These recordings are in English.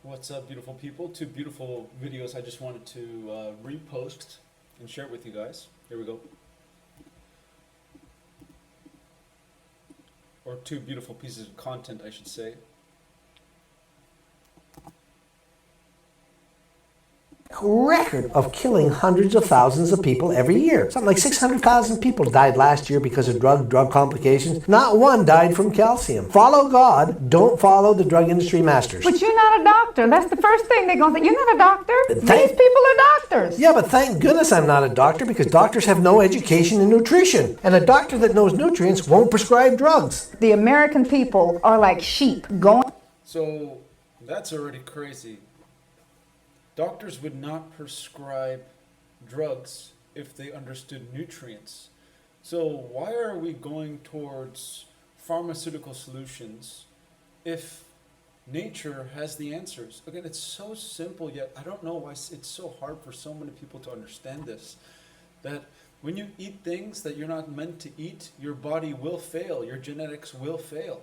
What's up, beautiful people? Two beautiful videos I just wanted to repost and share it with you guys. Here we go. Or two beautiful pieces of content, I should say. Record of killing hundreds of thousands of people every year. Something like 600,000 people died last year because of drug complications. Not one died from calcium. Follow God, don't follow the drug industry masters. But you're not a doctor. That's the first thing they're going to say. You're not a doctor. These people are doctors. Yeah, but thank goodness I'm not a doctor, because doctors have no education in nutrition. And a doctor that knows nutrients won't prescribe drugs. The American people are like sheep going. So that's already crazy. Doctors would not prescribe drugs if they understood nutrients. So why are we going towards pharmaceutical solutions if nature has the answers? Again, it's so simple, yet I don't know why it's so hard for so many people to understand this. That when you eat things that you're not meant to eat, your body will fail, your genetics will fail.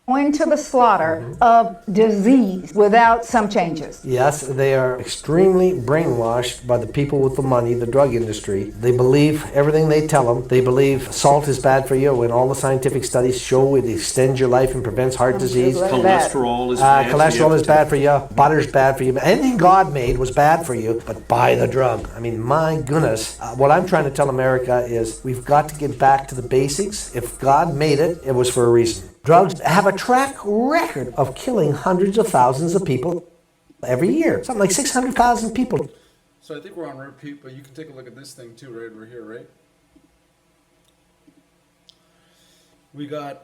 Going to the slaughter of disease without some changes. Yes, they are extremely brainwashed by the people with the money, the drug industry. They believe everything they tell them. They believe salt is bad for you when all the scientific studies show it extends your life and prevents heart disease. Cholesterol is bad. Cholesterol is bad for you. Butter's bad for you. Anything God made was bad for you, but buy the drug. I mean, my goodness. What I'm trying to tell America is we've got to get back to the basics. If God made it, it was for a reason. Drugs have a track record of killing hundreds of thousands of people every year. Something like 600,000 people. So I think we're on repeat, but you can take a look at this thing too, right over here, right? We got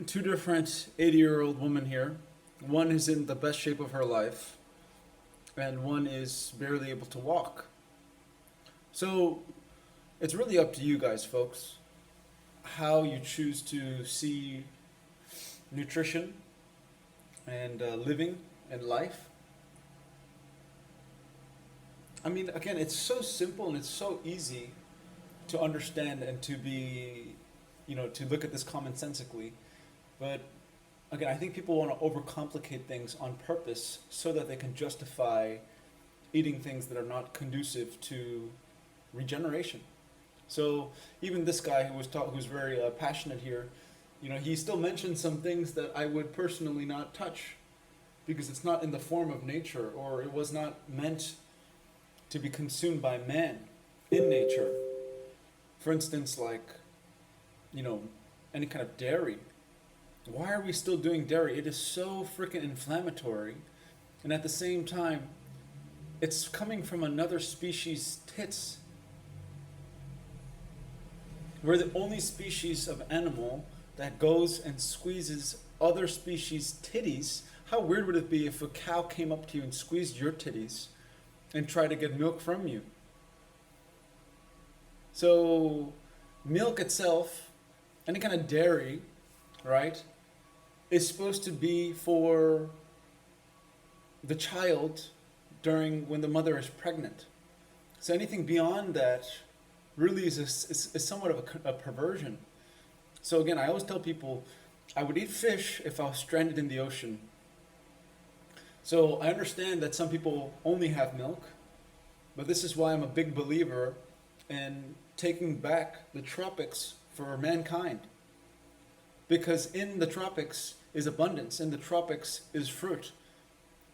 two different 80-year-old women here. One is in the best shape of her life, and one is barely able to walk. So it's really up to you guys, folks, how you choose to see nutrition and living and life. I mean, again, it's so simple and it's so easy to understand and to be, to look at this commonsensically. But again, I think people want to overcomplicate things on purpose so that they can justify eating things that are not conducive to regeneration. So even this guy who's very passionate here, he still mentioned some things that I would personally not touch because it's not in the form of nature, or it was not meant to be consumed by man in nature. For instance, like, any kind of dairy. Why are we still doing dairy? It is so freaking inflammatory, and at the same time, it's coming from another species' tits. We're the only species of animal that goes and squeezes other species' titties. How weird would it be if a cow came up to you and squeezed your titties and tried to get milk from you? So milk itself, any kind of dairy, right, is supposed to be for the child when the mother is pregnant. So anything beyond that really is somewhat of a perversion. So again, I always tell people I would eat fish if I was stranded in the ocean. So I understand that some people only have milk, but this is why I'm a big believer in taking back the tropics for mankind. Because in the tropics is abundance, in the tropics is fruit,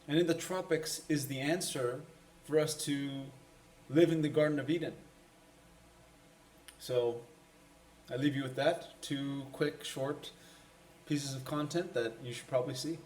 and in the tropics is the answer for us to live in the Garden of Eden. So I leave you with that. Two quick, short pieces of content that you should probably see.